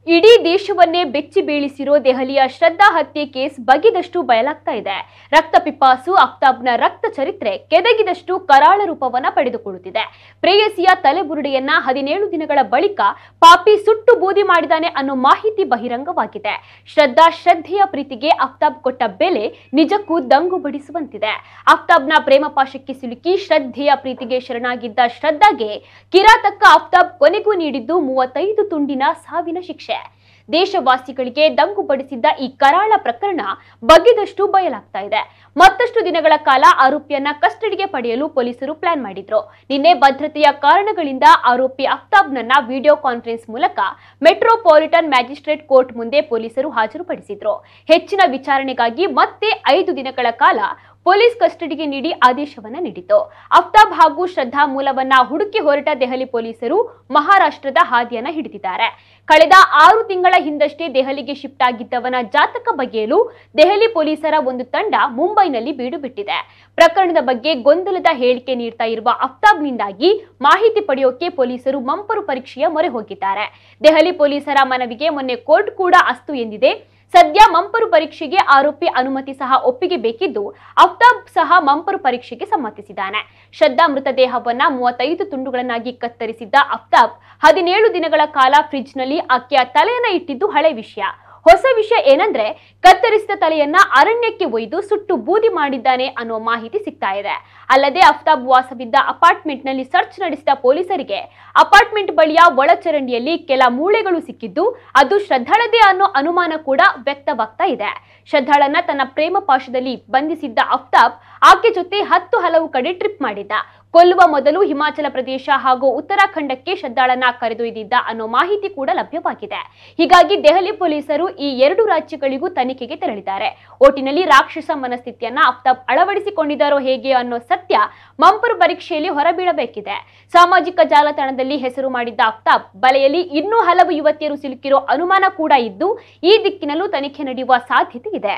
ಇಡೀ ದೇಶವನ್ನೇ ಬೆಚ್ಚಿ ಬೀಳಿಸಿರೋ ದೆಹಲಿಯ ಶ್ರದ್ಧಾ ಹತ್ಯೆ ಕೇಸ್ ಬಗೆದಷ್ಟು ಬಯಲಾಗ್ತಾ ಇದೆ. ರಕ್ತ ಪಿಪಾಸು ಆಫ್ತಾಬ್ನ ರಕ್ತ ಚರಿತ್ರೆ ಕೆದಗಿದಷ್ಟು ಕರಾಳ ರೂಪವನ್ನ ಪಡೆದುಕೊಳ್ಳುತ್ತಿದೆ. ಪ್ರೇಯಸಿಯ ತಲೆಬುರುಡೆಯನ್ನ 17 ದಿನಗಳ ಬಳಿಕ ಪಾಪಿ ಸುಟ್ಟು ಬೂದಿ ಮಾಡಿದಾನೆ ಅನ್ನೋ ಮಾಹಿತಿ ಬಹಿರಂಗವಾಗಿದೆ. ಶ್ರದ್ಧೆಯ ಪ್ರೀತಿಗೆ ಆಫ್ತಾಬ್ ಕೊಟ್ಟ ಬೆಲೆ ನಿಜಕ್ಕೂ ದಂಗು ಬಡಿಸುವಂತಿದೆ. ಆಫ್ತಾಬ್ನ ಪ್ರೇಮ ಪಾಶಕ್ಕೆ ಸಿಲುಕಿ ಶ್ರದ್ಧೆಯ ಪ್ರೀತಿಗೆ ಶರಣಾಗಿದ್ದ ಶ್ರದ್ಧಾಗೆ ಕಿರಾತಕ ಆಫ್ತಾಬ್ ಕೊನೆಗೂ ನೀಡಿದ್ದು 35 ತುಂಡಿನ ಸಾವಿನ ಶಿಕ್ಷೆ. ದೇಶವಾಸಿಗಳಿಗೆ ದಂಗು ಬಡಿಸಿದ್ದ ಈ ಕರಾಳ ಪ್ರಕರಣ ಬಗೆದಷ್ಟು ಬಯಲಾಗ್ತಾ ಇದೆ. ಮತ್ತಷ್ಟು ದಿನಗಳ ಕಾಲ ಆರೋಪಿಯನ್ನ ಕಸ್ಟಡಿಗೆ ಪಡೆಯಲು ಪೊಲೀಸರು ಪ್ಲಾನ್ ಮಾಡಿದ್ರು. ನಿನ್ನೆ ಭದ್ರತೆಯ ಕಾರಣಗಳಿಂದ ಆರೋಪಿ ಆಫ್ತಾಬ್ನನ್ನ ವಿಡಿಯೋ ಕಾನ್ಫರೆನ್ಸ್ ಮೂಲಕ ಮೆಟ್ರೋಪಾಲಿಟನ್ ಮ್ಯಾಜಿಸ್ಟ್ರೇಟ್ ಕೋರ್ಟ್ ಮುಂದೆ ಪೊಲೀಸರು ಹಾಜರುಪಡಿಸಿದ್ರು. ಹೆಚ್ಚಿನ ವಿಚಾರಣೆಗಾಗಿ ಮತ್ತೆ 5 ದಿನಗಳ ಕಾಲ ಪೊಲೀಸ್ ಕಸ್ಟಡಿಗೆ ನೀಡಿ ಆದೇಶವನ್ನ ನೀಡಿತು. ಆಫ್ತಾಬ್ ಹಾಗೂ ಶ್ರದ್ಧಾ ಮೂಲವನ್ನ ಹುಡುಕಿ ಹೊರಟ ದೆಹಲಿ ಪೊಲೀಸರು ಮಹಾರಾಷ್ಟ್ರದ ಹಾದಿಯನ್ನ ಹಿಡಿದಿದ್ದಾರೆ. ಕಳೆದ 6 ತಿಂಗಳ ಹಿಂದಷ್ಟೇ ದೆಹಲಿಗೆ ಶಿಫ್ಟ್ ಆಗಿದ್ದವನ ಜಾತಕ ಬಗೆಯಲು ದೆಹಲಿ ಪೊಲೀಸರ ಒಂದು ತಂಡ ಮುಂಬೈನಲ್ಲಿ ಬೀಡು ಬಿಟ್ಟಿದೆ. ಪ್ರಕರಣದ ಬಗ್ಗೆ ಗೊಂದಲದ ಹೇಳಿಕೆ ನೀಡ್ತಾ ಇರುವ ಆಫ್ತಾಬ್ನಿಂದಾಗಿ ಮಾಹಿತಿ ಪಡೆಯೋಕೆ ಪೊಲೀಸರು ಮಂಪರು ಪರೀಕ್ಷೆಯ ಮೊರೆ ಹೋಗಿದ್ದಾರೆ. ದೆಹಲಿ ಪೊಲೀಸರ ಮನವಿಗೆ ಮೊನ್ನೆ ಕೋರ್ಟ್ ಕೂಡ ಅಸ್ತು ಎಂದಿದೆ. ಸದ್ಯ ಮಂಪರು ಪರೀಕ್ಷೆಗೆ ಆರೋಪಿ ಅನುಮತಿ ಸಹ ಒಪ್ಪಿಗೆ ಬೇಕಿದ್ದು ಆಫ್ತಾಬ್ ಸಹ ಮಂಪರು ಪರೀಕ್ಷೆಗೆ ಸಮ್ಮತಿಸಿದ್ದಾನೆ. ಶ್ರದ್ಧಾ ಮೃತದೇಹವನ್ನ 35 ತುಂಡುಗಳನ್ನಾಗಿ ಕತ್ತರಿಸಿದ್ದ ಆಫ್ತಾಬ್ 17 ದಿನಗಳ ಕಾಲ ಫ್ರಿಡ್ಜ್ ನಲ್ಲಿ ಆಕೆಯ ತಲೆಯನ್ನ ಇಟ್ಟಿದ್ದು ಹಳೆ ವಿಷಯ. ಹೊಸ ವಿಷಯ ಏನಂದ್ರೆ ಕತ್ತರಿಸಿದ ತಲೆಯನ್ನ ಅರಣ್ಯಕ್ಕೆ ಒಯ್ದು ಸುಟ್ಟು ಬೂದಿ ಮಾಡಿದ್ದಾನೆ ಅನ್ನೋ ಮಾಹಿತಿ ಸಿಗ್ತಾ ಇದೆ. ಅಲ್ಲದೆ ಆಫ್ತಾಬ್ ವಾಸವಿದ್ದ ಅಪಾರ್ಟ್ಮೆಂಟ್ ನಲ್ಲಿ ಸರ್ಚ್ ನಡೆಸಿದ ಪೊಲೀಸರಿಗೆ ಅಪಾರ್ಟ್ಮೆಂಟ್ ಬಳಿಯ ಒಳಚರಂಡಿಯಲ್ಲಿ ಕೆಲ ಮೂಳೆಗಳು ಸಿಕ್ಕಿದ್ದು ಅದು ಶ್ರದ್ಧಾಳದೇ ಅನ್ನೋ ಅನುಮಾನ ಕೂಡ ವ್ಯಕ್ತವಾಗ್ತಾ ಇದೆ. ಶ್ರದ್ಧಾಳನ್ನ ತನ್ನ ಪ್ರೇಮ ಪಾಶದಲ್ಲಿ ಬಂಧಿಸಿದ್ದ ಆಫ್ತಾಬ್ ಆಕೆ ಜೊತೆ 10 ಹಲವು ಕಡೆ ಟ್ರಿಪ್ ಮಾಡಿದ್ದ. ಕೊಲ್ಲುವ ಮೊದಲು ಹಿಮಾಚಲ ಪ್ರದೇಶ ಹಾಗೂ ಉತ್ತರಾಖಂಡಕ್ಕೆ ಶ್ರದ್ಧಾಳನ್ನ ಕರೆದೊಯ್ದಿದ್ದ ಅನ್ನೋ ಮಾಹಿತಿ ಕೂಡ ಲಭ್ಯವಾಗಿದೆ. ಹೀಗಾಗಿ ದೆಹಲಿ ಪೊಲೀಸರು ಈ 2 ರಾಜ್ಯಗಳಿಗೂ ತನಿಖೆಗೆ ತೆರಳಿದ್ದಾರೆ. ಒಟ್ಟಿನಲ್ಲಿ ರಾಕ್ಷಸ ಮನಸ್ಥಿತಿಯನ್ನ ಆಫ್ತಾಬ್ ಅಳವಡಿಸಿಕೊಂಡಿದ್ದಾರೋ ಹೇಗೆ ಅನ್ನೋ ಸತ್ಯ ಮಂಪರು ಪರೀಕ್ಷೆಯಲ್ಲಿ ಹೊರಬೀಳಬೇಕಿದೆ. ಸಾಮಾಜಿಕ ಜಾಲತಾಣದಲ್ಲಿ ಹೆಸರು ಮಾಡಿದ್ದ ಆಫ್ತಾಬ್ ಬಲೆಯಲ್ಲಿ ಇನ್ನೂ ಹಲವು ಯುವತಿಯರು ಸಿಲುಕಿರೋ ಅನುಮಾನ ಕೂಡ ಇದ್ದು ಈ ದಿಕ್ಕಿನಲ್ಲೂ ತನಿಖೆ ನಡೆಯುವ ಸಾಧ್ಯತೆ ಇದೆ.